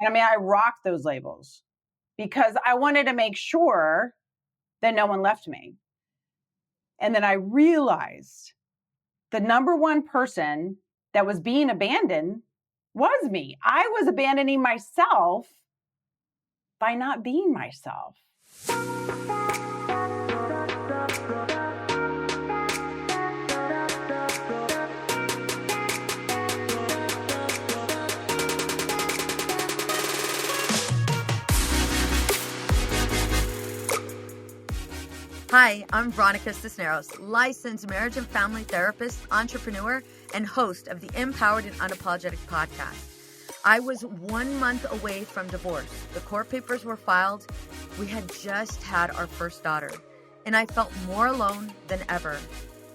And I mean, I rocked those labels because I wanted to make sure that no one left me. And then I realized the number one person that was being abandoned was me. I was abandoning myself by not being myself. Hi, I'm Veronica Cisneros, licensed marriage and family therapist, entrepreneur, and host of the Empowered and Unapologetic podcast. I was 1 month away from divorce. The court papers were filed. We had just had our first daughter, and I felt more alone than ever.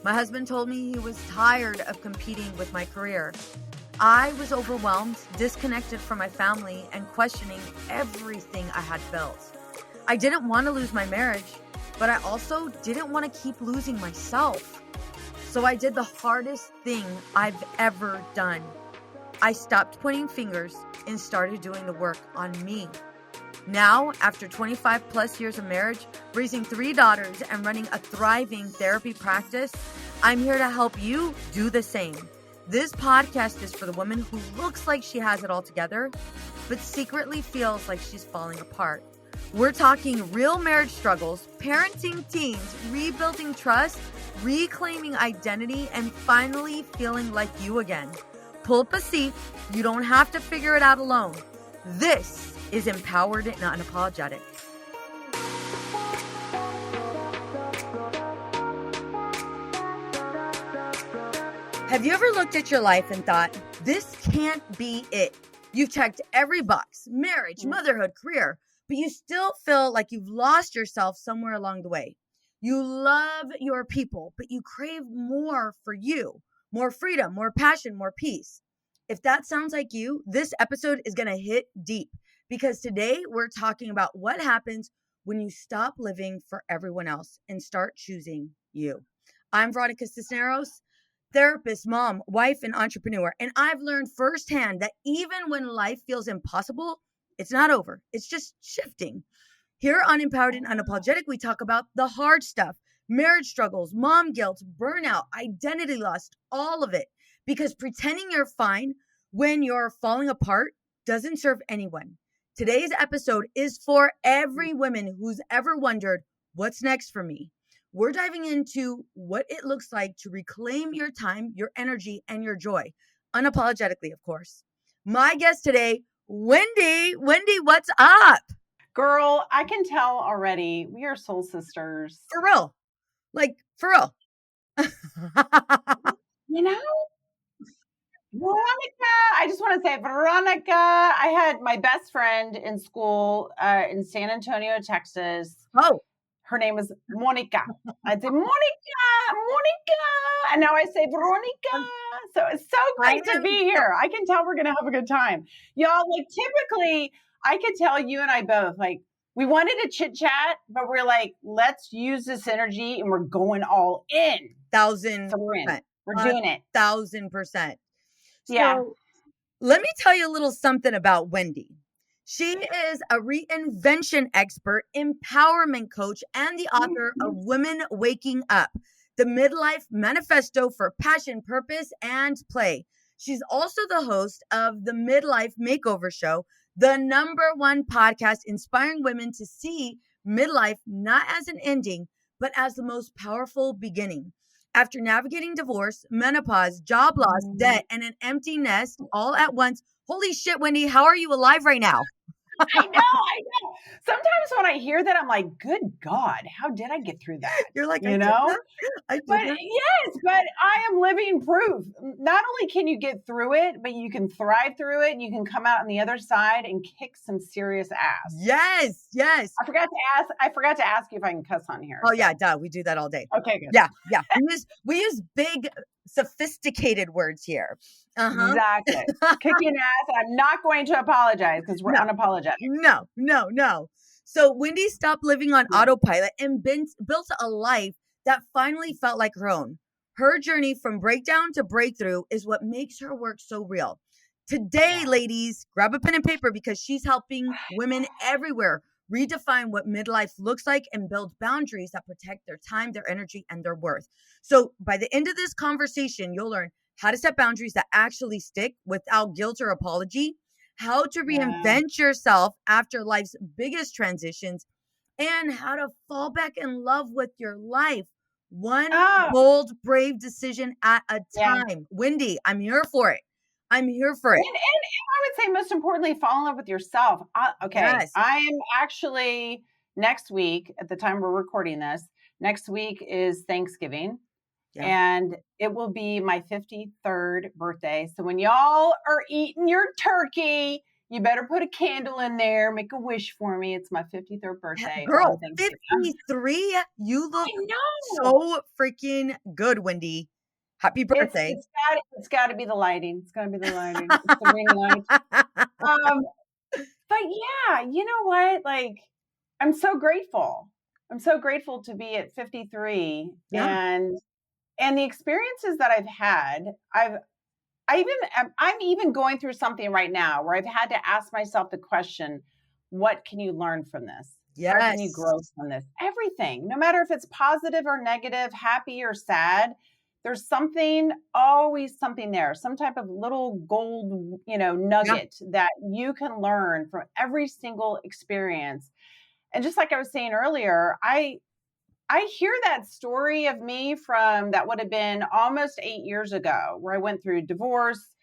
My husband told me he was tired of competing with my career. I was overwhelmed, disconnected from my family, and questioning everything I had built. I didn't want to lose my marriage, but I also didn't want to keep losing myself. So I did the hardest thing I've ever done. I stopped pointing fingers and started doing the work on me. Now, after 25 plus years of marriage, raising 3 daughters, and running a thriving therapy practice, I'm here to help you do the same. This podcast is for the woman who looks like she has it all together, but secretly feels like she's falling apart. We're talking real marriage struggles, parenting teens, rebuilding trust, reclaiming identity, and finally feeling like you again. Pull up a seat. You don't have to figure it out alone. This is Empowered and Unapologetic. Have you ever looked at your life and thought, this can't be it? You've checked every box: marriage, motherhood, career, but you still feel like you've lost yourself somewhere along the way. You love your people, but you crave more for you, more freedom, more passion, more peace. If that sounds like you, this episode is going to hit deep, because today we're talking about what happens when you stop living for everyone else and start choosing you. I'm Veronica Cisneros, therapist, mom, wife, and entrepreneur, and I've learned firsthand that even when life feels impossible, it's not over. It's just shifting. Here on Empowered and Unapologetic, we talk about the hard stuff: marriage struggles, mom guilt, burnout, identity loss, all of it. Because pretending you're fine when you're falling apart doesn't serve anyone. Today's episode is for every woman who's ever wondered, what's next for me? We're diving into what it looks like to reclaim your time, your energy, and your joy. Unapologetically, of course. My guest today, Wendy. Wendy, what's up? Girl, I can tell already we are soul sisters. For real. Like, for real. You know? Veronica, I just want to say, Veronica, I had my best friend in school in San Antonio, Texas. Oh. Her name is Monica. I'd say, Monica. And now I say, Veronica. So it's so great to be here. I can tell we're going to have a good time. Y'all, like, typically, I could tell you and I both, like, we wanted to chit chat, but we're like, let's use this energy and we're going all in. 1,000%. So we're in. We're doing it. 1,000%. Yeah. So let me tell you a little something about Wendy. She is a reinvention expert, empowerment coach, and the author of Women Waking Up, the Midlife Manifesto for Passion, Purpose, and Play. She's also the host of the Midlife Makeover Show, the #1 podcast inspiring women to see midlife not as an ending, but as the most powerful beginning. After navigating divorce, menopause, job loss, debt, and an empty nest all at once. Holy shit, Wendy, how are you alive right now? I know. Sometimes when I hear that, I'm like, good God, how did I get through that? You're like, you know? But yes, but I am living proof. Not only can you get through it, but you can thrive through it. You can come out on the other side and kick some serious ass. Yes. I forgot to ask you if I can cuss on here. Oh, yeah, duh. We do that all day. Okay, good. Yeah. We use big, sophisticated words here. Exactly. Kicking ass. I'm not going to apologize because we're unapologetic. No. So Wendy stopped living on autopilot and built a life that finally felt like her own. Her journey from breakdown to breakthrough is what makes her work so real. today, ladies, grab a pen and paper because she's helping women everywhere redefine what midlife looks like and build boundaries that protect their time, their energy, and their worth. So by the end of this conversation, you'll learn how to set boundaries that actually stick without guilt or apology, how to Yeah. reinvent yourself after life's biggest transitions, and how to fall back in love with your life. One Oh, bold, brave decision at a yeah. time. Wendy, I'm here for it. I'm here for it. And I would say most importantly, fall in love with yourself. Okay, Yes. I am actually next week, at the time we're recording this, next week is Thanksgiving. Yeah. And it will be my 53rd birthday. So when y'all are eating your turkey, you better put a candle in there, make a wish for me. It's my 53rd birthday on Girl, Thanksgiving. 53. You look I know. so freaking good, Wendy. Happy birthday. It's got to be the lighting. It's got to be the lighting. It's the ring light. But yeah, you know what? Like, I'm so grateful. I'm so grateful to be at 53 Yeah. and the experiences that I've had. I'm even going through something right now where I've had to ask myself the question, what can you learn from this? Yes. Where can you grow from this? Everything, no matter if it's positive or negative, happy or sad, there's always something there, some type of little gold, nugget that you can learn from every single experience. And just like I was saying earlier, I hear that story of me from that would have been almost 8 years ago, where I went through divorce,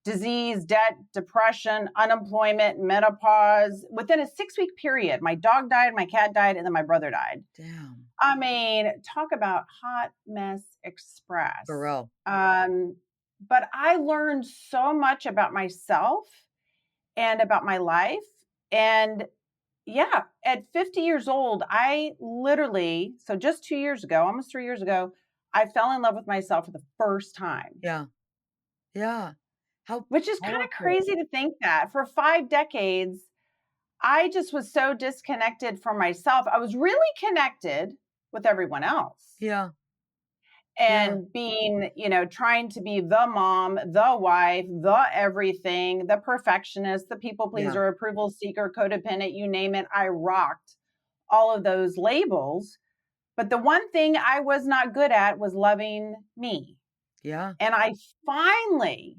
disease, debt, depression, unemployment, menopause. Within a 6-week period, my dog died, my cat died, and then my brother died. Damn. I mean, talk about hot mess express. For real. But I learned so much about myself and about my life. And yeah, at 50 years old, I literally, so just 2 years ago, almost 3 years ago, I fell in love with myself for the first time. Yeah. Yeah. Which is kind of crazy to think that for 5 decades, I just was so disconnected from myself. I was really connected with everyone else. Yeah. And being, trying to be the mom, the wife, the everything, the perfectionist, the people pleaser, approval seeker, codependent, you name it. I rocked all of those labels. But the one thing I was not good at was loving me. Yeah. And I finally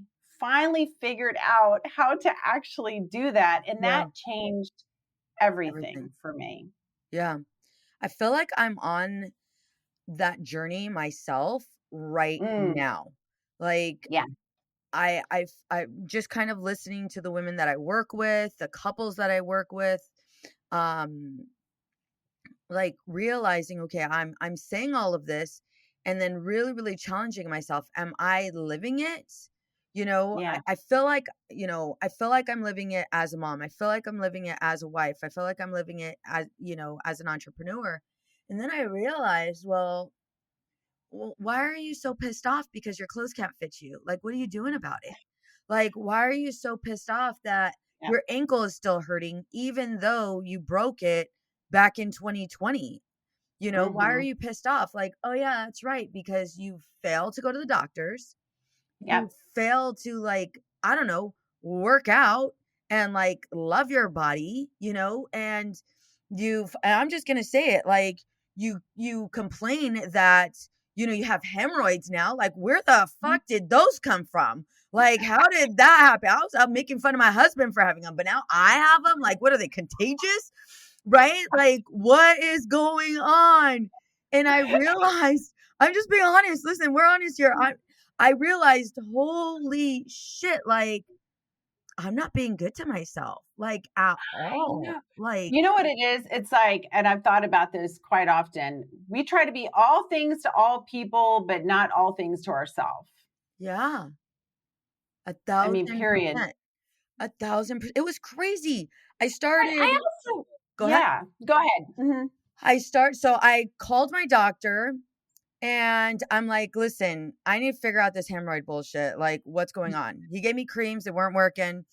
figured out how to actually do that. And that changed everything for me. Yeah. I feel like I'm on that journey myself right now. Like, yeah, I'm just kind of listening to the women that I work with, the couples that I work with, like realizing, okay, I'm saying all of this and then really, really challenging myself. Am I living it? yeah. I feel like, I feel like I'm living it as a mom. I feel like I'm living it as a wife. I feel like I'm living it as, as an entrepreneur. And then I realized, well, why are you so pissed off because your clothes can't fit you? Like, what are you doing about it? Like, why are you so pissed off that your ankle is still hurting, even though you broke it back in 2020? Why are you pissed off? Like, oh yeah, that's right. Because you failed to go to the doctors. You failed to, like, I don't know, work out and like love your body, and and I'm just going to say it, like, you complain that, you have hemorrhoids now. Like, where the fuck did those come from? Like, how did that happen? I was out making fun of my husband for having them, but now I have them. Like, what are they, contagious? Right? Like, what is going on? And I realized, I'm just being honest. Listen, we're honest here. I realized, holy shit, like, I'm not being good to myself, like, at all. Like, you know what it is? It's like, and I've thought about this quite often. We try to be all things to all people, but not all things to ourselves. Yeah. 1,000%. I mean, period. 1,000%. It was crazy. I started. Go ahead. Mm-hmm. So I called my doctor and I'm like, listen, I need to figure out this hemorrhoid bullshit. Like, what's going on? He gave me creams that weren't working.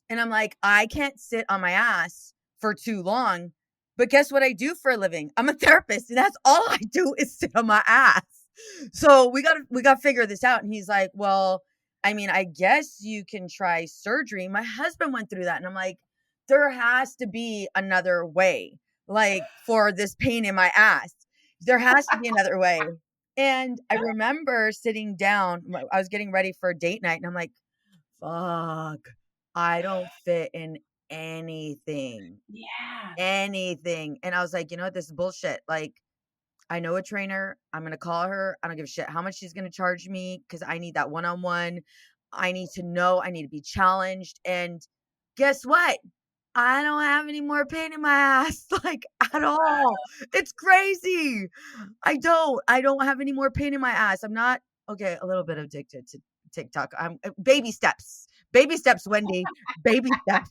And I'm like, I can't sit on my ass for too long. But guess what I do for a living? I'm a therapist, and that's all I do is sit on my ass. So we got to figure this out. And he's like, well, I mean, I guess you can try surgery. My husband went through that, and I'm like, there has to be another way, like for this pain in my ass. There has to be another way. And I remember sitting down, I was getting ready for a date night, and I'm like, fuck, I don't fit in anything, Yeah. anything. And I was like, you know what? This is bullshit. Like, I know a trainer. I'm going to call her. I don't give a shit how much she's going to charge me because I need that one-on-one. I need to know. I need to be challenged. And guess what? I don't have any more pain in my ass, like at all. It's crazy. I don't have any more pain in my ass. I'm not, okay, a little bit addicted to TikTok. I'm baby steps, Wendy, baby steps.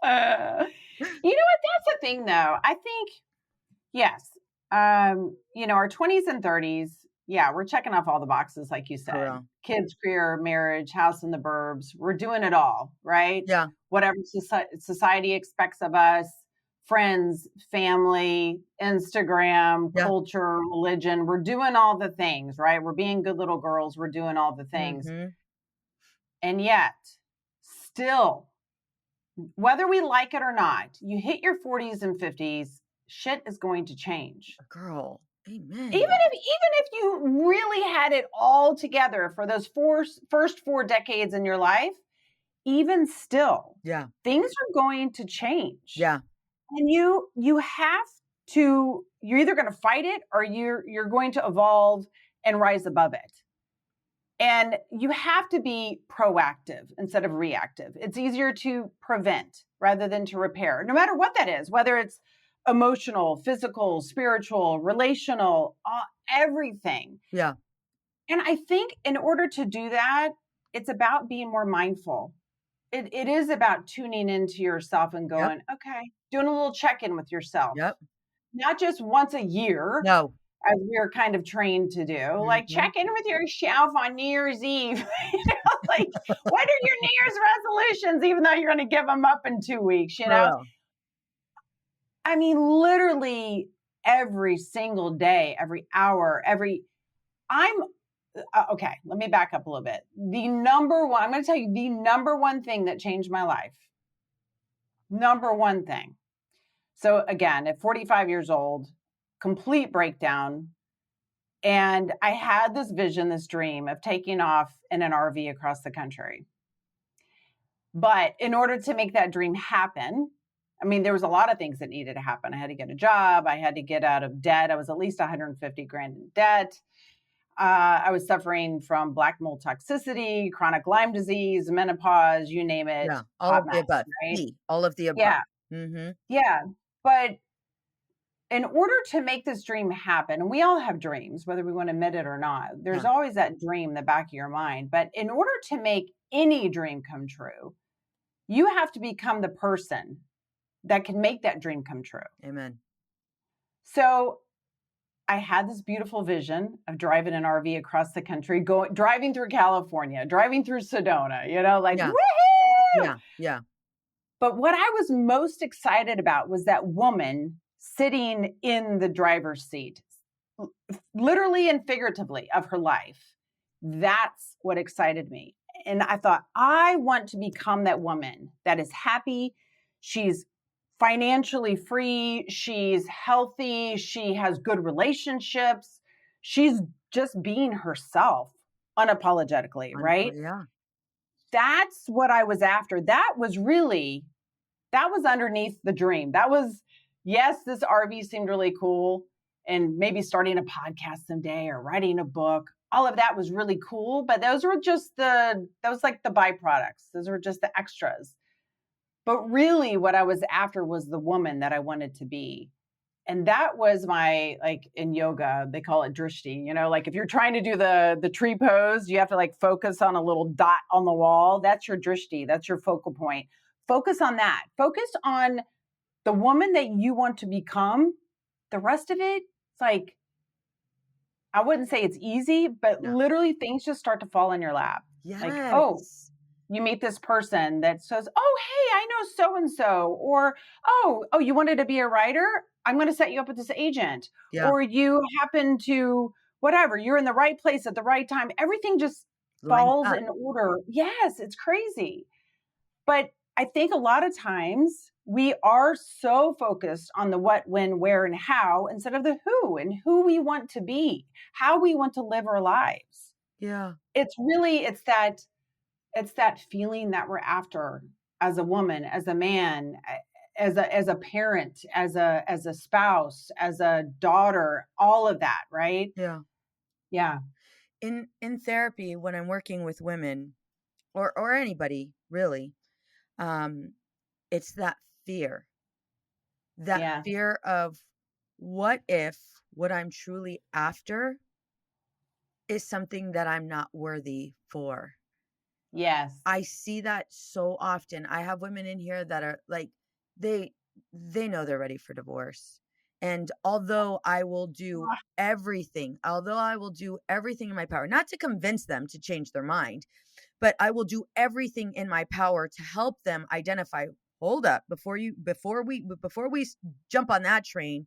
You know what? That's the thing, though. I think, yes, our 20s and 30s, yeah, we're checking off all the boxes, like you said. Kids, career, marriage, house in the burbs. We're doing it all, right? Yeah. Whatever society expects of us, friends, family, Instagram, culture, religion. We're doing all the things, right? We're being good little girls. We're doing all the things. Mm-hmm. And yet, still, whether we like it or not, you hit your 40s and 50s, shit is going to change. Girl, amen. Even if you really had it all together for those first 4 decades in your life, even still, things are going to change. Yeah. And you have to, you're either going to fight it or you're going to evolve and rise above it. And you have to be proactive instead of reactive. It's easier to prevent rather than to repair, no matter what that is, whether it's emotional, physical, spiritual, relational, everything. Yeah. And I think in order to do that, it's about being more mindful. It is about tuning into yourself and going, okay, doing a little check-in with yourself. Yep. Not just once a year. No. As we're kind of trained to do, like check in with yourself on New Year's Eve. Like, what are your New Year's resolutions, even though you're going to give them up in 2 weeks, I mean, literally every single day, every hour, okay, let me back up a little bit. I'm going to tell you the number one thing that changed my life. Number one thing. So again, at 45 years old, complete breakdown. And I had this vision, this dream of taking off in an RV across the country. But in order to make that dream happen, I mean, there was a lot of things that needed to happen. I had to get a job. I had to get out of debt. I was at least 150 grand in debt. I was suffering from black mold toxicity, chronic Lyme disease, menopause, you name it. Yeah, all of the above. Right? All of the above. Yeah. Mm-hmm. Yeah. But in order to make this dream happen, and we all have dreams, whether we want to admit it or not, there's always that dream in the back of your mind. But in order to make any dream come true, you have to become the person that can make that dream come true. Amen. So I had this beautiful vision of driving an RV across the country, driving through California, driving through Sedona, woohoo! Yeah. But what I was most excited about was that woman sitting in the driver's seat, literally and figuratively, of her life. That's what excited me. And I thought, I want to become that woman that is happy. She's financially free. She's healthy. She has good relationships. She's just being herself unapologetically, right? Yeah. That's what I was after. That was underneath the dream. That was, yes, this RV seemed really cool, and maybe starting a podcast someday or writing a book. All of that was really cool, but those were like the byproducts. Those were just the extras. But really what I was after was the woman that I wanted to be. And that was my, like in yoga, they call it drishti, like if you're trying to do the tree pose, you have to like focus on a little dot on the wall. That's your drishti. That's your focal point. Focus on that. Focus on the woman that you want to become. The rest of it, it's like, I wouldn't say it's easy, but literally things just start to fall in your lap. Yes. Like, oh, you meet this person that says, oh, hey, I know so-and-so. Or, oh, you wanted to be a writer? I'm going to set you up with this agent. Yeah. Or you happen to, whatever, you're in the right place at the right time. Everything just lining falls up. in order. Yes, it's crazy. But I think a lot of times we are so focused on the what, when, where, and how instead of the who and who we want to be, how we want to live our lives. Yeah. It's that feeling that we're after as a woman, as a man, as a parent, as a spouse, as a daughter, all of that, right? Yeah. Yeah. In therapy, when I'm working with women or anybody really, it's that fear. That Yeah. fear of what if what I'm truly after is something that I'm not worthy for. Yes. I see that so often. I have women in here that are like they they know they're ready for divorce. And although I will do everything in my power, not to convince them to change their mind, but I will do everything in my power to help them identify, hold up, before we jump on that train,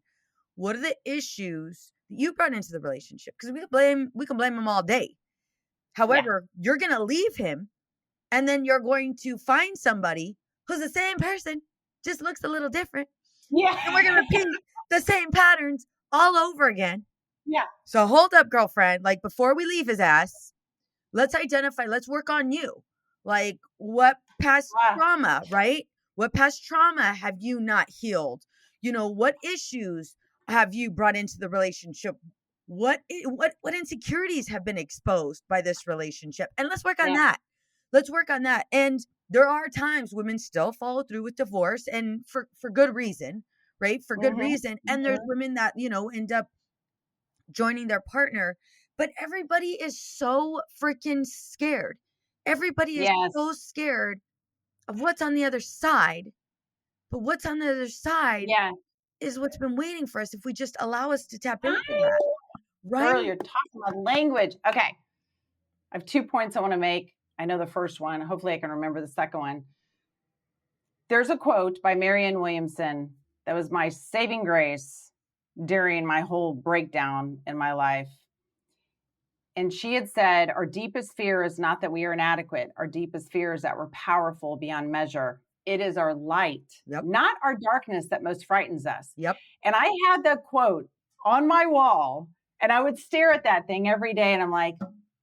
what are the issues that you brought into the relationship? Because we can blame them all day. Yeah. However, you're going to leave him and then you're going to find somebody who's the same person, just looks a little different. Yeah. And we're going to repeat the same patterns all over again. Yeah. So hold up, girlfriend. Like before we leave his ass, let's identify, let's work on you. Like what past trauma, right? What past trauma have you not healed? You know, what issues have you brought into the relationship? What insecurities have been exposed by this relationship? And let's work on that. Let's work on that. And there are times women still follow through with divorce and for good reason, right? For good reason. And there's women that, you know, end up joining their partner, but everybody is so freaking scared. Everybody is so scared of what's on the other side. But what's on the other side is what's been waiting for us if we just allow us to tap into that. Right? Girl, you're talking about language. Okay. I have 2 points I want to make. I know the first one. Hopefully I can remember the second one. There's a quote by Marianne Williamson that was my saving grace during my whole breakdown in my life. And she had said, our deepest fear is not that we are inadequate. Our deepest fear is that we're powerful beyond measure. It is our light, not our darkness, that most frightens us. And I had that quote on my wall, and I would stare at that thing every day. And I'm like,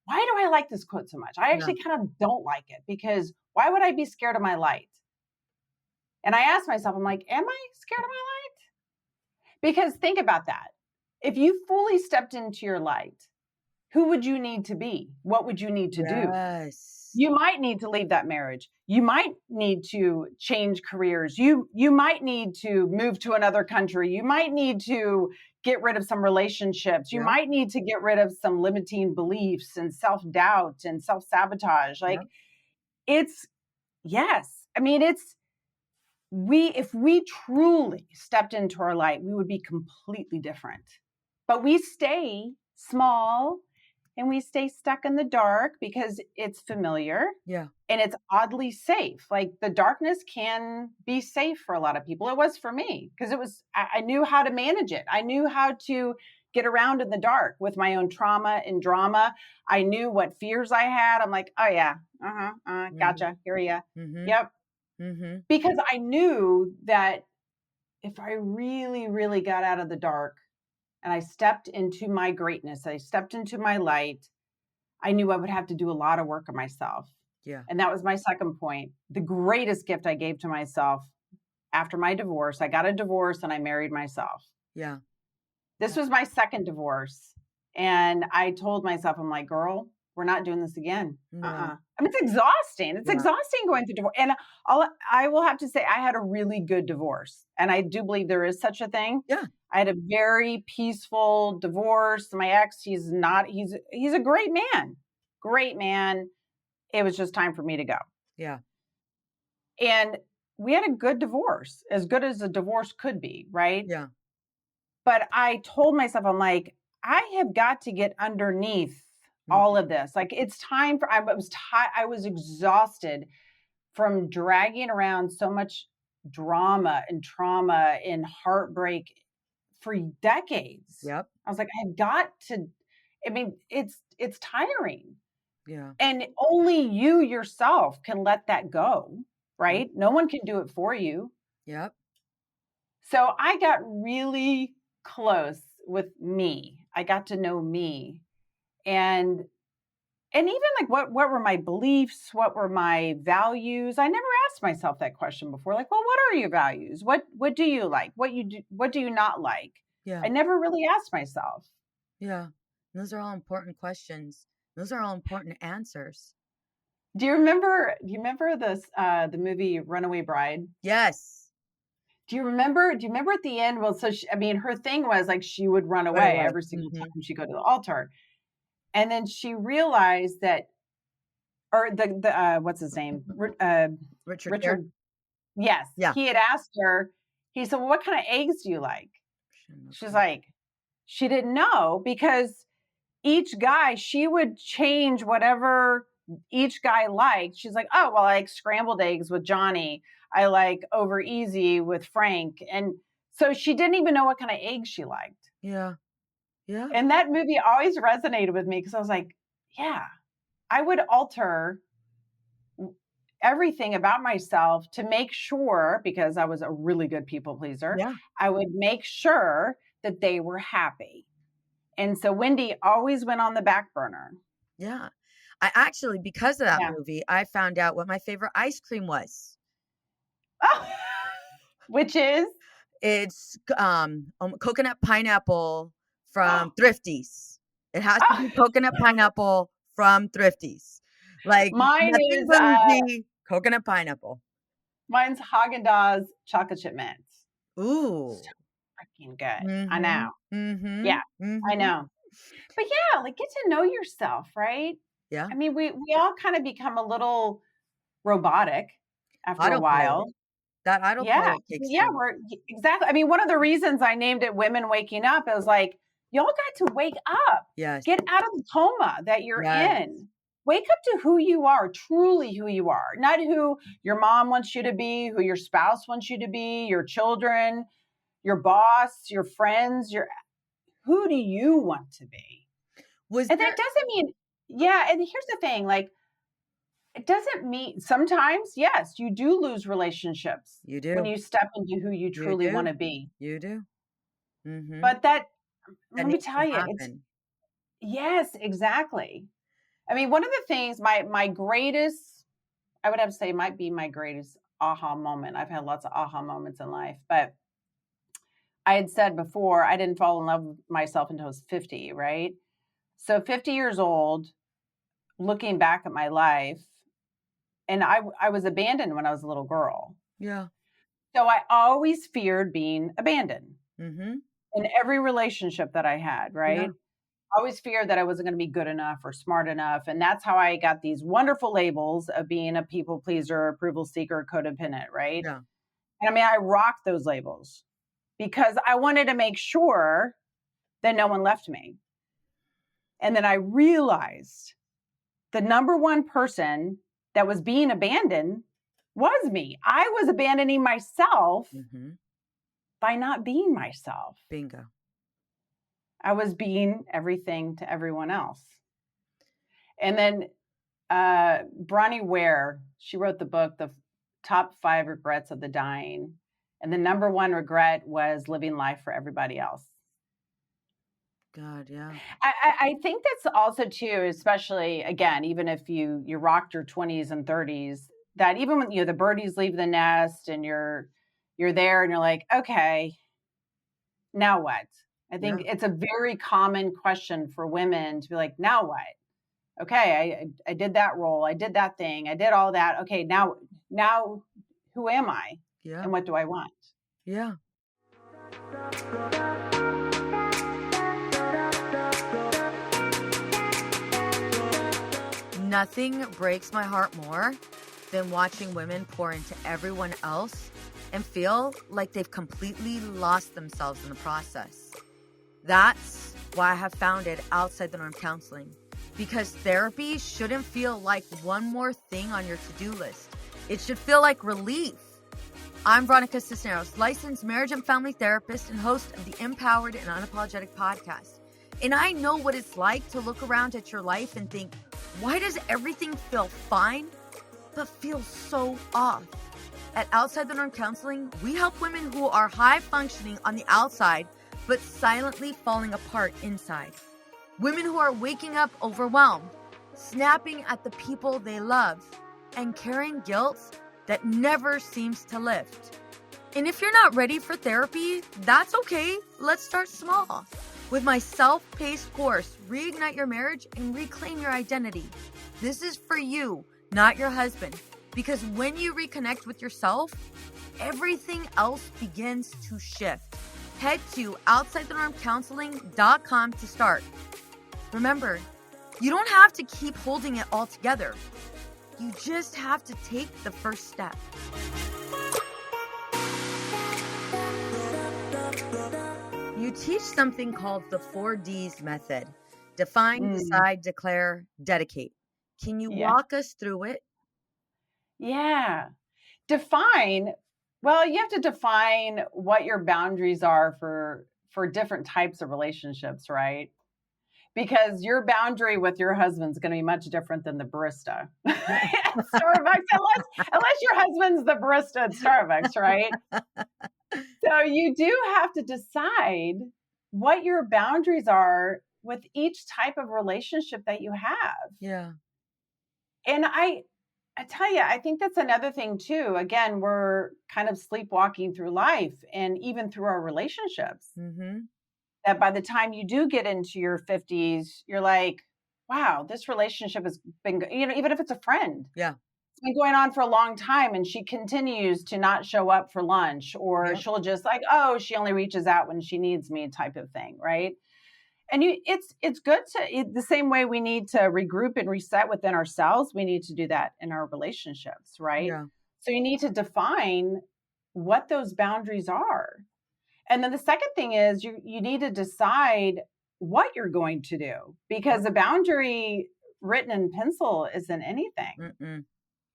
why do I like this quote so much? I actually kind of don't like it, because why would I be scared of my light? And I asked myself, I'm like, am I scared of my light? Because think about that. If you fully stepped into your light, who would you need to be? What would you need to do? You might need to leave that marriage. You might need to change careers. You might need to move to another country. You might need to get rid of some relationships. You might need to get rid of some limiting beliefs and self-doubt and self-sabotage. Like it's, yes. I mean, if we truly stepped into our light, we would be completely different. But we stay small and we stay stuck in the dark because it's familiar. Yeah. And it's oddly safe. Like the darkness can be safe for a lot of people. It was for me because I knew how to manage it. I knew how to get around in the dark with my own trauma and drama. I knew what fears I had. I'm like, oh yeah, gotcha. Hear ya. Yep. Because I knew that if I really, really got out of the dark and I stepped into my greatness, I stepped into my light, I knew I would have to do a lot of work on myself. Yeah. And that was my second point. The greatest gift I gave to myself after my divorce, I got a divorce and I married myself. Yeah. This was my second divorce. And I told myself, I'm like, girl, we're not doing this again. No. I mean, it's exhausting. It's exhausting going through divorce. And I will have to say, I had a really good divorce. And I do believe there is such a thing. Yeah. I had a very peaceful divorce. My ex, he's a great man. Great man. It was just time for me to go. Yeah. And we had a good divorce, as good as a divorce could be, right? Yeah. But I told myself, I'm like, I have got to get underneath all of this. Like it's time for, I was exhausted from dragging around so much drama and trauma and heartbreak for decades. Yep. I was like, I've got to, I mean, it's tiring. Yeah. And only you yourself can let that go, right? No one can do it for you. Yep. So I got really close with me. I got to know me. And even like what were my beliefs? What were my values? I never asked myself that question before. Like, well, what are your values? What do you like? What do you not like? Yeah. I never really asked myself. Yeah. Those are all important questions. Those are all important answers. Do you remember this the movie Runaway Bride? Yes. Do you remember at the end? Well, so her thing was like she would run Right away away. every single time she go to the altar. And then she realized that, or the what's his name? Richard. Richard. Yes. Yeah. He had asked her, he said, well, what kind of eggs do you like? She's like, she didn't know, because each guy, she would change whatever each guy liked. She's like, oh, well, I like scrambled eggs with Johnny. I like over easy with Frank. And so she didn't even know what kind of eggs she liked. Yeah. Yeah. And that movie always resonated with me, because I was like, yeah, I would alter everything about myself to make sure, because I was a really good people pleaser, Yeah. I would make sure that they were happy. And so Wendy always went on the back burner. Yeah. I actually, because of that movie, I found out what my favorite ice cream was. Oh, which is? It's coconut pineapple from Thrifties. It has to be coconut pineapple from Thrifties. Like, mine is bougie, coconut pineapple. Mine's Haagen-Dazs chocolate chip mints. Ooh, so freaking good. Mm-hmm. I know. Mm-hmm. Yeah, mm-hmm. I know. But yeah, like, get to know yourself, right? Yeah. I mean, we all kind of become a little robotic after a while. That autopilot kicks in. We're exactly. I mean, one of the reasons I named it Women Waking Up is like, y'all got to wake up. Yes. Get out of the coma that you're in. Wake up to who you are, truly who you are, not who your mom wants you to be, who your spouse wants you to be, your children, your boss, your friends, who do you want to be? That doesn't mean, and here's the thing, like, it doesn't mean, sometimes, yes, you do lose relationships. You do. When you step into who you truly want to be. You do. Mm-hmm. But let me tell you, yes, exactly. I mean, one of the things, my greatest, I would have to say, might be my greatest aha moment. I've had lots of aha moments in life, but I had said before, I didn't fall in love with myself until I was 50, right? So 50 years old, looking back at my life, and I was abandoned when I was a little girl. Yeah. So I always feared being abandoned. Mm-hmm. In every relationship that I had, right? Yeah. I always feared that I wasn't going to be good enough or smart enough. And that's how I got these wonderful labels of being a people pleaser, approval seeker, codependent, right? Yeah. And I mean, I rocked those labels because I wanted to make sure that no one left me. And then I realized the number one person that was being abandoned was me. I was abandoning myself by not being myself. Bingo. I was being everything to everyone else. And then Bronnie Ware, she wrote the book, The Top 5 Regrets of the Dying. And the number one regret was living life for everybody else. God, yeah. I think that's also too, especially, again, even if you rocked your 20s and 30s, that even when the birdies leave the nest and you're there and you're like, okay, now what? I think it's a very common question for women to be like, now what? Okay, I did that role. I did that thing. I did all that. Okay, now who am I? Yeah. And what do I want? Yeah. Nothing breaks my heart more than watching women pour into everyone else and feel like they've completely lost themselves in the process. That's why I have founded Outside the Norm Counseling, because therapy shouldn't feel like one more thing on your to-do list. It should feel like relief. I'm Veronica Cisneros, licensed marriage and family therapist and host of the Empowered and Unapologetic podcast. And I know what it's like to look around at your life and think, Why does everything feel fine, but feel so off? At Outside the Norm Counseling, we help women who are high functioning on the outside, but silently falling apart inside. Women who are waking up overwhelmed, snapping at the people they love, and carrying guilt that never seems to lift. And if you're not ready for therapy, that's okay. Let's start small. With my self-paced course, Reignite Your Marriage and Reclaim Your Identity. This is for you, not your husband. Because when you reconnect with yourself, everything else begins to shift. Head to OutsideTheNormCounseling.com to start. Remember, you don't have to keep holding it all together. You just have to take the first step. You teach something called the 4Ds method. Define, decide, declare, dedicate. Can you walk us through it? Yeah. Define. Well, you have to define what your boundaries are for different types of relationships, right? Because your boundary with your husband's going to be much different than the barista at Starbucks, unless your husband's the barista at Starbucks, right? So you do have to decide what your boundaries are with each type of relationship that you have. Yeah. And I tell you, I think that's another thing too. Again, we're kind of sleepwalking through life and even through our relationships. Mm-hmm. That by the time you do get into your 50s, you're like, wow, this relationship has been, even if it's a friend. Yeah. It's been going on for a long time and she continues to not show up for lunch, or she'll just like, oh, she only reaches out when she needs me type of thing. Right. And it's good to, the same way we need to regroup and reset within ourselves, we need to do that in our relationships. Right. Yeah. So you need to define what those boundaries are. And then the second thing is you need to decide what you're going to do, because a boundary written in pencil isn't anything.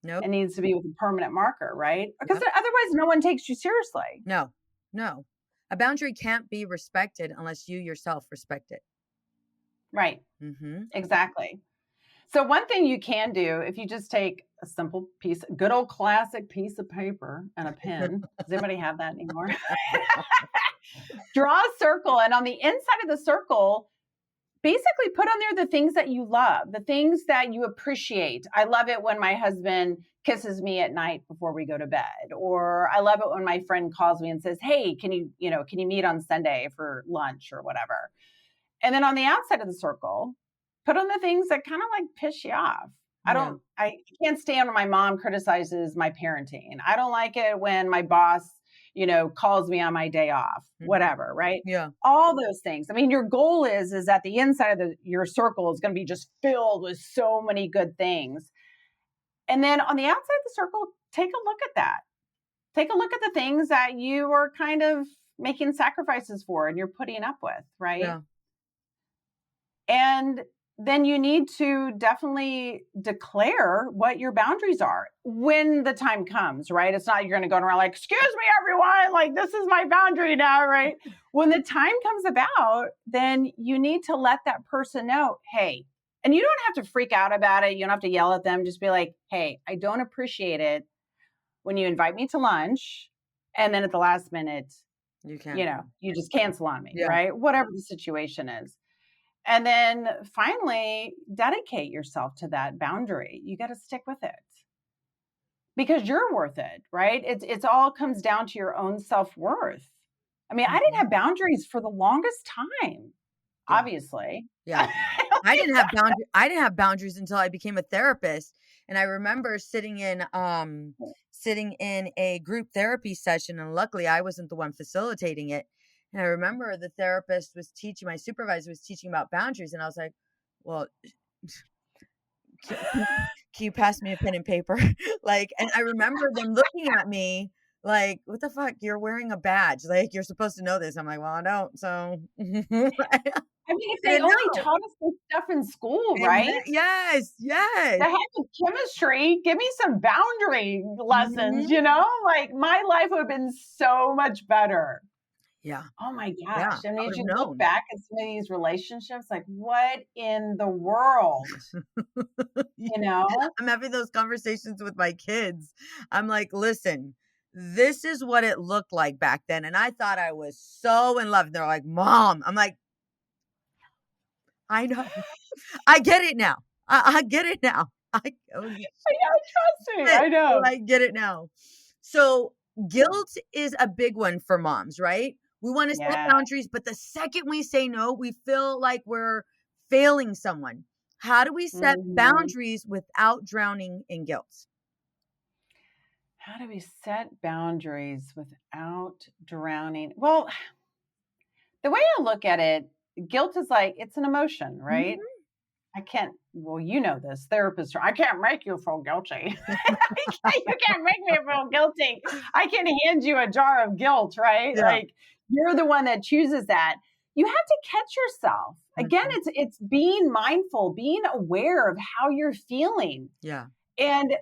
Nope. It needs to be with a permanent marker, right? Because otherwise no one takes you seriously. No. A boundary can't be respected unless you yourself respect it. Right. Mm-hmm. Exactly. So one thing you can do, if you just take a simple piece, good old classic piece of paper and a pen. Does anybody have that anymore? Draw a circle, and on the inside of the circle, basically put on there the things that you love, the things that you appreciate. I love it when my husband kisses me at night before we go to bed, or I love it when my friend calls me and says, hey, can you meet on Sunday for lunch or whatever? And then on the outside of the circle, put on the things that kind of like piss you off. I can't stand when my mom criticizes my parenting. I don't like it when my boss, calls me on my day off, whatever, right? Yeah. All those things. I mean, your goal is that the inside of your circle is going to be just filled with so many good things. And then on the outside of the circle, take a look at that. Take a look at the things that you are kind of making sacrifices for and you're putting up with, right? Yeah. And then you need to definitely declare what your boundaries are when the time comes, right? It's not you're going to go around like, excuse me, everyone, like this is my boundary now, right? When the time comes about, then you need to let that person know, hey, and you don't have to freak out about it. You don't have to yell at them. Just be like, hey, I don't appreciate it when you invite me to lunch. And then at the last minute, you just cancel on me, right? Whatever the situation is. And then finally, dedicate yourself to that boundary. You got to stick with it because you're worth it, right? It's all comes down to your own self-worth. I mean, I didn't have boundaries for the longest time, obviously. Yeah. I didn't have boundaries until I became a therapist. And I remember sitting in a group therapy session, and luckily I wasn't the one facilitating it. And I remember the therapist my supervisor was teaching about boundaries. And I was like, well, can you pass me a pen and paper? And I remember them looking at me like, what the fuck? You're wearing a badge. Like, you're supposed to know this. I'm like, well, I don't. So. I mean, if they only taught us this stuff in school, right? Yes. The heck with chemistry, give me some boundary lessons, like my life would have been so much better. Yeah. Oh my Yeah. gosh. I I mean, would as have you look known. back at some of these relationships, like what in the world, you know? I'm having those conversations with my kids. I'm like, listen, this is what it looked like back then. And I thought I was so in love. They're like, Mom. I'm like, I know. I get it now. I get it now. Oh, Yeah, trust me. shit. I Oh, know. I get it now. So guilt is a big one for moms, right? We want to set Yeah. boundaries, but the second we say no, we feel like we're failing someone. How do we set Mhm. boundaries without drowning in guilt? How do we set boundaries without drowning? Well, the way I look at it, guilt is like it's an emotion, right? Mhm. I can't, well, you know this, therapists are, I can't make you feel guilty. You can't make me feel guilty. I can hand you a jar of guilt, right? Yeah. Like you're the one that chooses that. You have to catch yourself. Again, Mhm. it's being mindful, being aware of how you're feeling. Yeah. And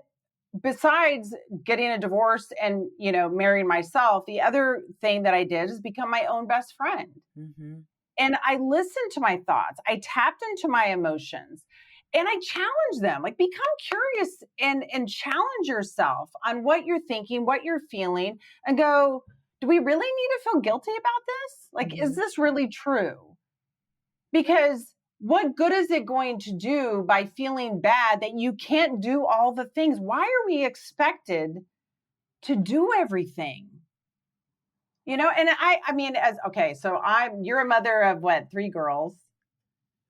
besides getting a divorce and, marrying myself, the other thing that I did is become my own best friend. Mhm. And I listened to my thoughts. I tapped into my emotions and I challenged them. Like become curious and challenge yourself on what you're thinking, what you're feeling, and go, do we really need to feel guilty about this? Like, is Mhm. this really true? Because what good is it going to do by feeling bad that you can't do all the things? Why are we expected to do everything? And I mean, so you're a mother of what, 3 girls?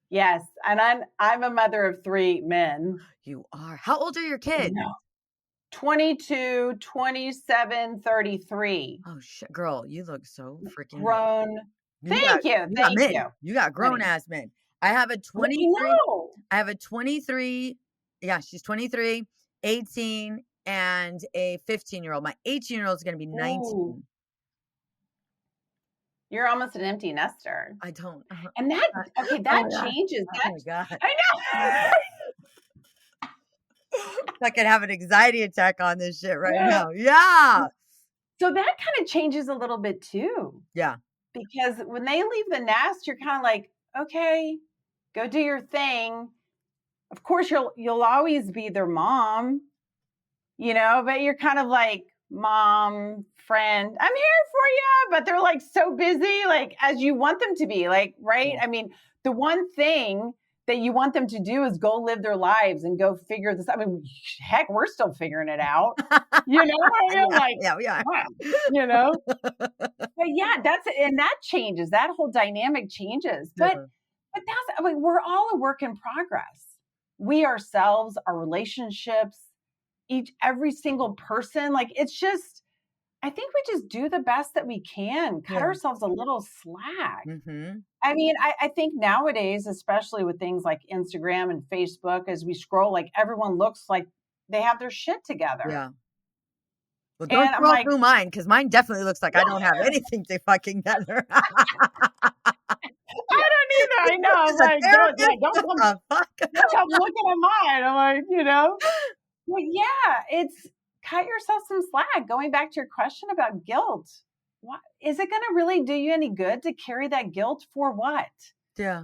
Yes, and I'm a mother of 3 men. You are. How old are your kids? No. 22, 27, 33. Oh shit, girl, you look so freaking good. Grown. You got Thank you, you got thank you. men. You got grown Plenty. ass men. I have a Well, 23. know. I have a 23. Yeah, she's 23, 18, and a 15-year-old. My 18-year-old is going to be Ooh, 19. you're almost an empty nester. I don't. And Oh that my god. changes. Oh my god. I know. I could have an anxiety attack on this shit right Yeah. now. Yeah. So that kind of changes a little bit too. Yeah. Because when they leave the nest, you're kind of like, okay, go do your thing. Of course, you'll always be their mom, but you're kind of like mom, friend. I'm here for you, but they're like so busy, like as you want them to be, like right. Yeah. I mean, the one thing that you want them to do is go live their lives and go figure this. I mean, heck, we're still figuring it out. You know what I mean? Yeah, Like, yeah, we are. wow, you know. But yeah, and that changes. That whole dynamic changes. But we're all a work in progress. We ourselves, our relationships, every single person. Like it's just, I think we just do the best that we can, cut Yeah. ourselves a little slack. Mm-hmm. I mean, I think nowadays, especially with things like Instagram and Facebook, as we scroll, like everyone looks like they have their shit together. Yeah. Well, don't And I'm scroll like, through mine because mine definitely looks like I don't have anything to fucking gather. I don't either. I know. I'm Is a like, therapist? don't What come, the fuck? don't come looking at mine. I'm like, well, yeah, it's cut yourself some slack. Going back to your question about guilt, what is it going to really do you any good to carry that guilt for? What? Yeah.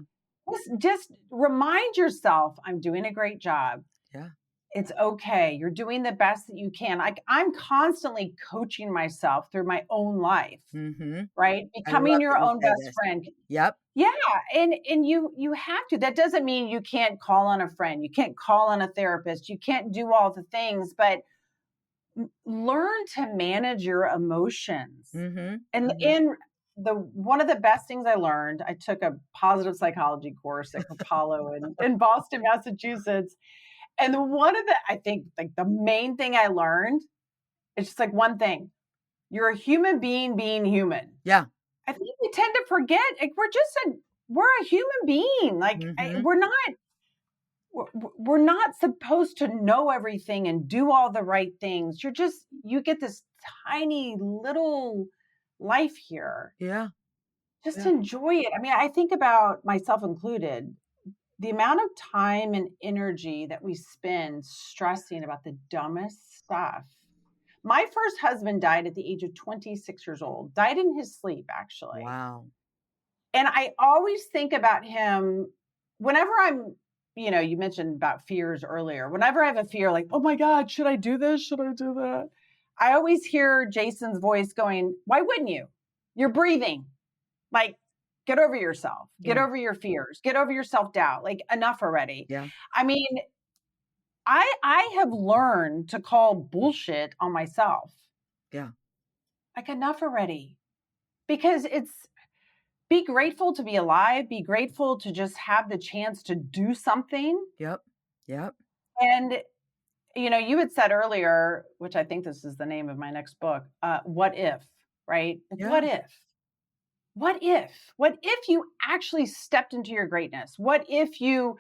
Just remind yourself, I'm doing a great job. Yeah. It's okay. You're doing the best that you can. I'm constantly coaching myself through my own life, Mm-hmm. right? I love Becoming your that you own say best this. friend. Yep. Yeah, and you have to. That doesn't mean you can't call on a friend. You can't call on a therapist. You can't do all the things, but learn to manage your emotions. Mm-hmm. And Mm-hmm. in one of the best things I learned, I took a positive psychology course at Capallo in Boston, Massachusetts. And I think like the main thing I learned, it's just like one thing. You're a human being being human. Yeah. I think we tend to forget, like we're a human being. Like Mm-hmm. we're not supposed to know everything and do all the right things. You get this tiny little life here. Yeah. Just Yeah. enjoy it. I mean, I think about myself included, the amount of time and energy that we spend stressing about the dumbest stuff. My first husband died at the age of 26 years old, died in his sleep, actually. Wow. And I always think about him whenever I'm, you mentioned about fears earlier. Whenever I have a fear, like, oh my God, should I do this? Should I do that? I always hear Jason's voice going, why wouldn't you? You're breathing. Like, get over yourself, get over your fears, get over your self-doubt. Like, enough already. Yeah. I mean, I have learned to call bullshit on myself. Yeah. Like, enough already. Because be grateful to be alive, be grateful to just have the chance to do something. Yep. And, you had said earlier, which I think this is the name of my next book, what if, right? Yeah. What if? What if you actually stepped into your greatness? What if you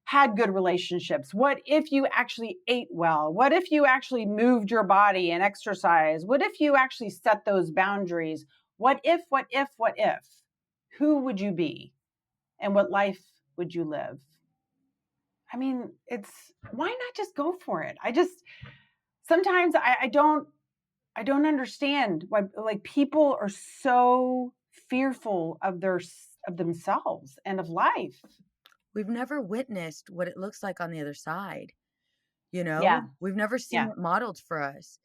had good relationships? What if you actually ate well? What if you actually moved your body and exercised? What if you actually set those boundaries? What if? Who would you be? And what life would you live? I mean, why not just go for it? Sometimes I don't understand why, like, people are so fearful of themselves and of life. We've never witnessed what it looks like on the other side. Yeah. We've never seen it modeled for us.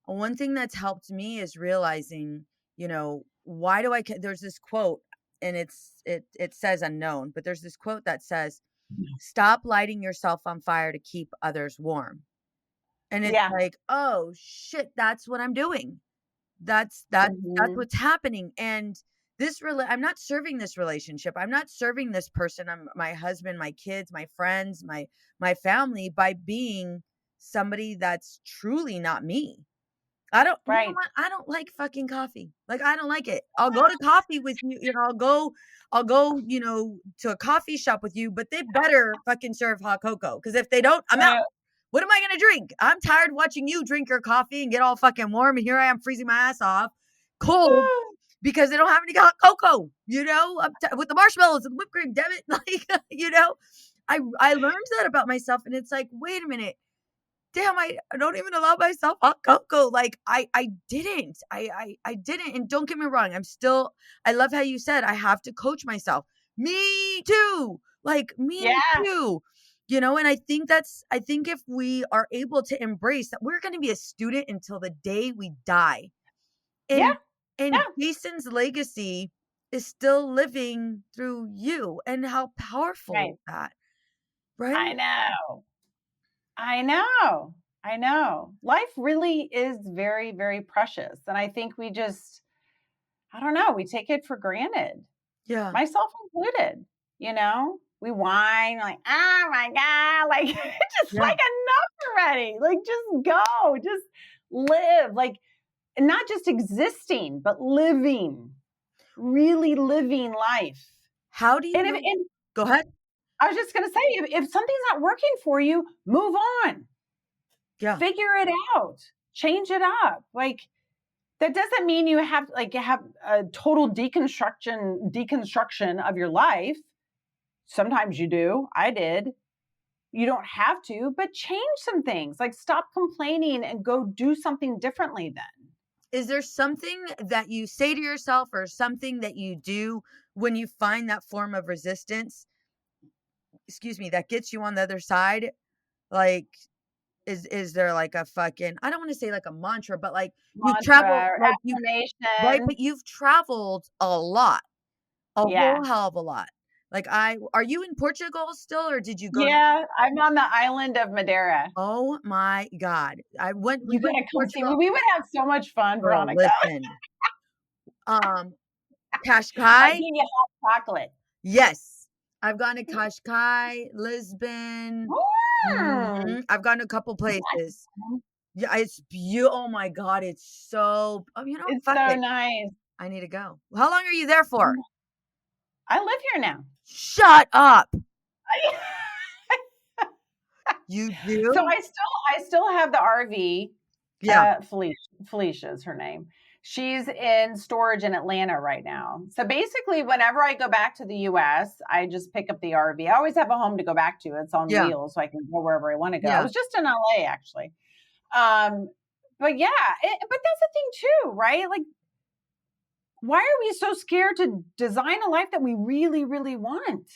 And one thing that's helped me is realizing, why do there's this quote, and it says unknown, but there's this quote that says, stop lighting yourself on fire to keep others warm. And it's like, oh shit, that's what I'm doing. That's what's happening. And I'm not serving this relationship. I'm not serving this person. I'm my husband, my kids, my friends, my family, by being somebody that's truly not me. I don't like fucking coffee. Like, I don't like it. I'll go to coffee with you. I'll go, to a coffee shop with you, but they better fucking serve hot cocoa. Cause if they don't, I'm out. What am I going to drink? I'm tired watching you drink your coffee and get all fucking warm. And here I am freezing my ass off cold because they don't have any hot cocoa, with the marshmallows and whipped cream, damn it. Like, I learned that about myself, and it's like, wait a minute. Damn, I don't even allow myself hot cocoa. Like, I didn't. I didn't. And don't get me wrong. I love how you said, I have to coach myself. Me too. Like, me too. And I think if we are able to embrace that, we're going to be a student until the day we die. And Jason's legacy is still living through you. And how powerful is that? Right? I know. Life really is very, very precious. And I think we just, I don't know, we take it for granted. Yeah. Myself included, we whine like, oh my God, like, just like, enough already. Like, just go, just live. Like, not just existing, but living, really living life. How do you, go ahead. I was just going to say, if something's not working for you, move on. Yeah. Figure it out. Change it up. Like, that doesn't mean you have a total deconstruction of your life. Sometimes you do. I did. You don't have to, but change some things. Like, stop complaining and go do something differently then. Is there something that you say to yourself or something that you do when you find that form of resistance, that gets you on the other side? Like, is there like a fucking, I don't want to say like a mantra, but like you've traveled, right? But you've traveled a lot, whole hell of a lot. Like, are you in Portugal still, or did you go? Yeah, I'm on the island of Madeira. Oh my God. We would have so much fun, Veronica. Listen. Kashkai. I give you hot chocolate. Yes. I've gone to Kashkai, Lisbon. Mm-hmm. I've gone to a couple places. Yeah, it's beautiful. Oh my God, it's so. It's so nice. I need to go. How long are you there for? I live here now. Shut up. You do? So I still have the RV. Yeah. Felicia is her name. She's in storage in Atlanta right now. So basically, whenever I go back to the U.S., I just pick up the RV. I always have a home to go back to. It's on wheels, so I can go wherever I want to go. I was just in L.A. actually. but yeah, but that's the thing too, right? Like, why are we so scared to design a life that we really, really want?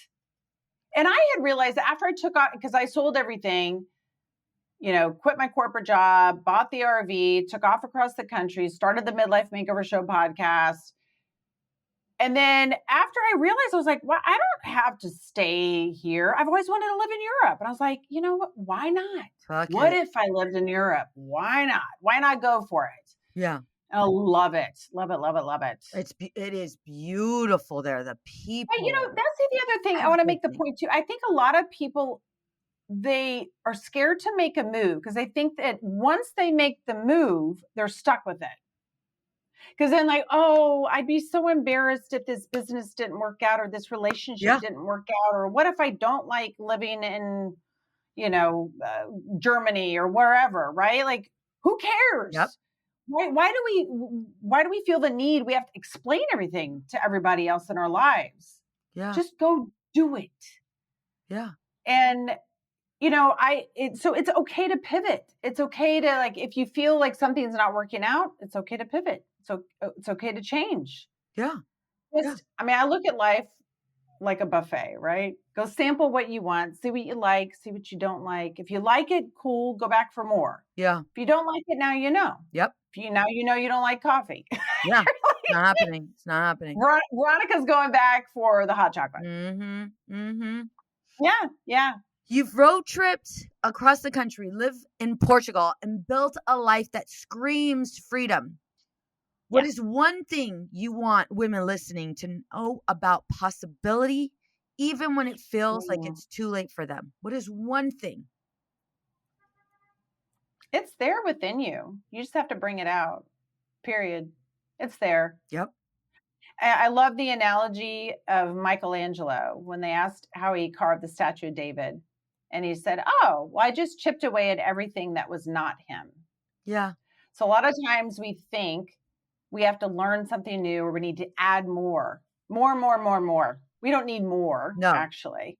And I had realized that after I took off, because I sold everything, quit my corporate job, bought the RV, took off across the country, started the Midlife Makeover Show podcast. And then after I realized, I was like, well, I don't have to stay here. I've always wanted to live in Europe. And I was like, you know what? Why not? What if I lived in Europe? Why not? Why not go for it? Yeah. I love it. Love it, love it, love it. It is beautiful there. The people. But that's the other thing. I want to make the point too. I think a lot of people, they are scared to make a move because they think that once they make the move, they're stuck with it. Because then like, oh, I'd be so embarrassed if this business didn't work out or this relationship didn't work out. Or what if I don't like living in, Germany or wherever, right? Like, who cares? Yep. Why do we feel the need? We have to explain everything to everybody else in our lives. Yeah. Just go do it. Yeah. And so it's okay to pivot. It's okay to, like, if you feel like something's not working out, it's okay to pivot. So it's okay to change. Yeah. I mean, I look at life like a buffet, right? Go sample what you want, see what you like, see what you don't like. If you like it, cool, go back for more. Yeah. If you don't like it, now you know. Yep. If you don't like coffee. Yeah. It's not happening. It's not happening. Veronica's going back for the hot chocolate. Mm-hmm. Mm-hmm. Yeah. Yeah. You've road tripped across the country, lived in Portugal, and built a life that screams freedom. What is one thing you want women listening to know about possibility, even when it feels like it's too late for them? What is one thing? It's there within you. You just have to bring it out. Period. It's there. Yep. I love the analogy of Michelangelo when they asked how he carved the statue of David. And he said, oh, well, I just chipped away at everything that was not him. Yeah. So a lot of times we think we have to learn something new or we need to add more. We don't need more, actually.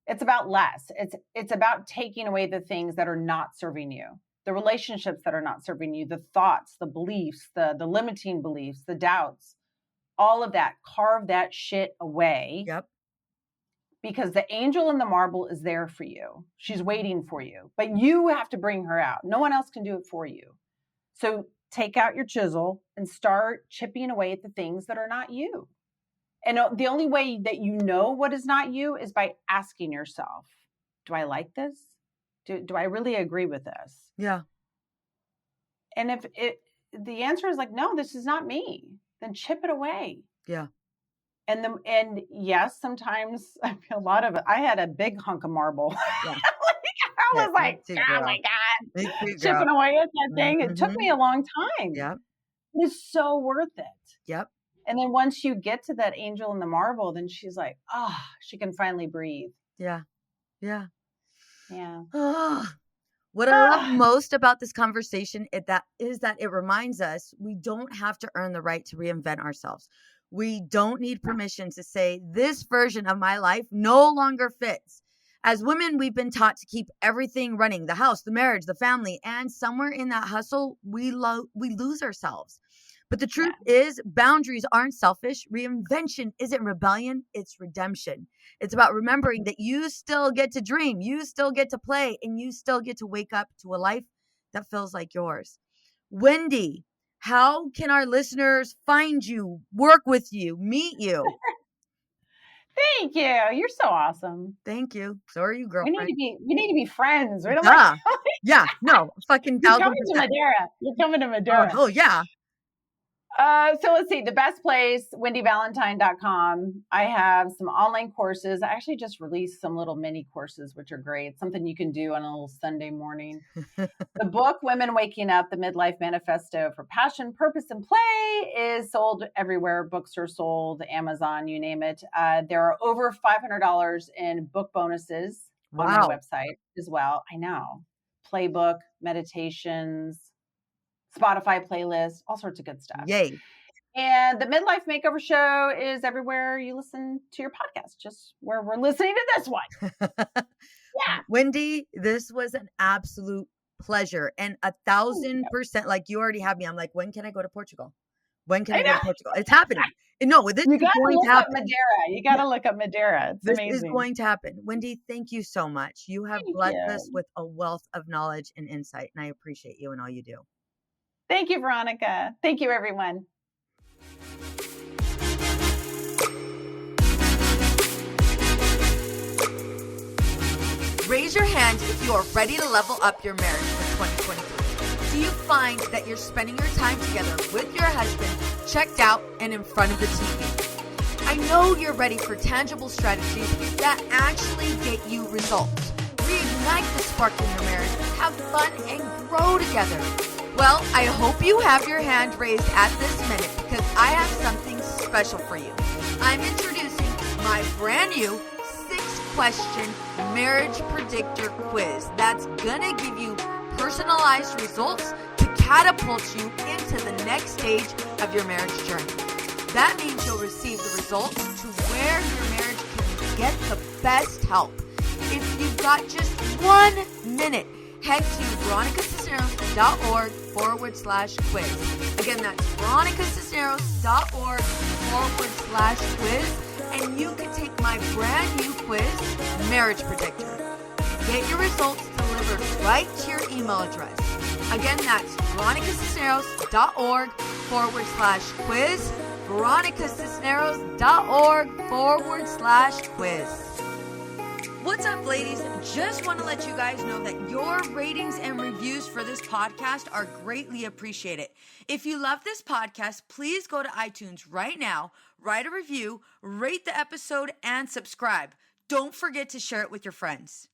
It's about less. It's about taking away the things that are not serving you, the relationships that are not serving you, the thoughts, the beliefs, the limiting beliefs, the doubts, all of that. Carve that shit away. Yep. Because the angel in the marble is there for you. She's waiting for you, but you have to bring her out. No one else can do it for you. So take out your chisel and start chipping away at the things that are not you. And the only way that you know what is not you is by asking yourself, do I like this? Do I really agree with this? Yeah. And if the answer is like, no, this is not me, then chip it away. Yeah. And yes, sometimes I had a big hunk of marble. Yeah. I was like, oh my God, chipping away at that thing. It took me a long time. Yeah. It was so worth it. Yep. And then once you get to that angel in the marble, then she's like, she can finally breathe. Yeah. Yeah. Yeah. What I love most about this conversation is that it reminds us we don't have to earn the right to reinvent ourselves. We don't need permission to say this version of my life no longer fits. As women, we've been taught to keep everything running, the house, the marriage, the family, and somewhere in that hustle, we lose ourselves. But the truth is boundaries aren't selfish. Reinvention isn't rebellion. It's redemption. It's about remembering that you still get to dream, you still get to play, and you still get to wake up to a life that feels like yours. Wendy, how can our listeners find you, work with you, meet you? Thank you. You're so awesome. Thank you. So are you, girlfriend. We need to be friends. We don't no, fucking 1000%. You're coming to Madeira. You're coming to Madeira. Oh yeah. So let's see. The best place, wendyvalentine.com. I have some online courses. I actually just released some little mini courses, which are great. Something you can do on a little Sunday morning. The book, Women Waking Up, the Midlife Manifesto for Passion, Purpose, and Play is sold everywhere. Books are sold, Amazon, you name it. There are over $500 in book bonuses on my website as well. I know. Playbook, meditations, Spotify playlist, all sorts of good stuff. Yay. And the Midlife Makeover Show is everywhere you listen to your podcast, just where we're listening to this one. Yeah. Wendy, this was an absolute pleasure. And 1,000%, like you already have me. I'm like, when can I go to Portugal? When can I I go know. to Portugal? It's happening. No, this You is got to going to look up happen. Madeira. You got to look up Madeira. It's This amazing. is going to happen. Wendy, thank you so much. You have Thank blessed you. us with a wealth of knowledge and insight, and I appreciate you and all you do. Thank you, Veronica. Thank you, everyone. Raise your hand if you are ready to level up your marriage for 2023. Do you find that you're spending your time together with your husband checked out and in front of the TV? I know you're ready for tangible strategies that actually get you results. Reignite the spark in your marriage, have fun, and grow together. Well, I hope you have your hand raised at this minute because I have something special for you. I'm introducing my brand new 6-question marriage predictor quiz that's gonna give you personalized results to catapult you into the next stage of your marriage journey. That means you'll receive the results to where your marriage can get the best help. If you've got just 1 minute, head to veronicacisneros.org/quiz. Again, that's veronicacisneros.org/quiz. And you can take my brand new quiz, Marriage Predictor. Get your results delivered right to your email address. Again, that's veronicacisneros.org/quiz. veronicacisneros.org/quiz. What's up, ladies? Just want to let you guys know that your ratings and reviews for this podcast are greatly appreciated. If you love this podcast, please go to iTunes right now, write a review, rate the episode, and subscribe. Don't forget to share it with your friends.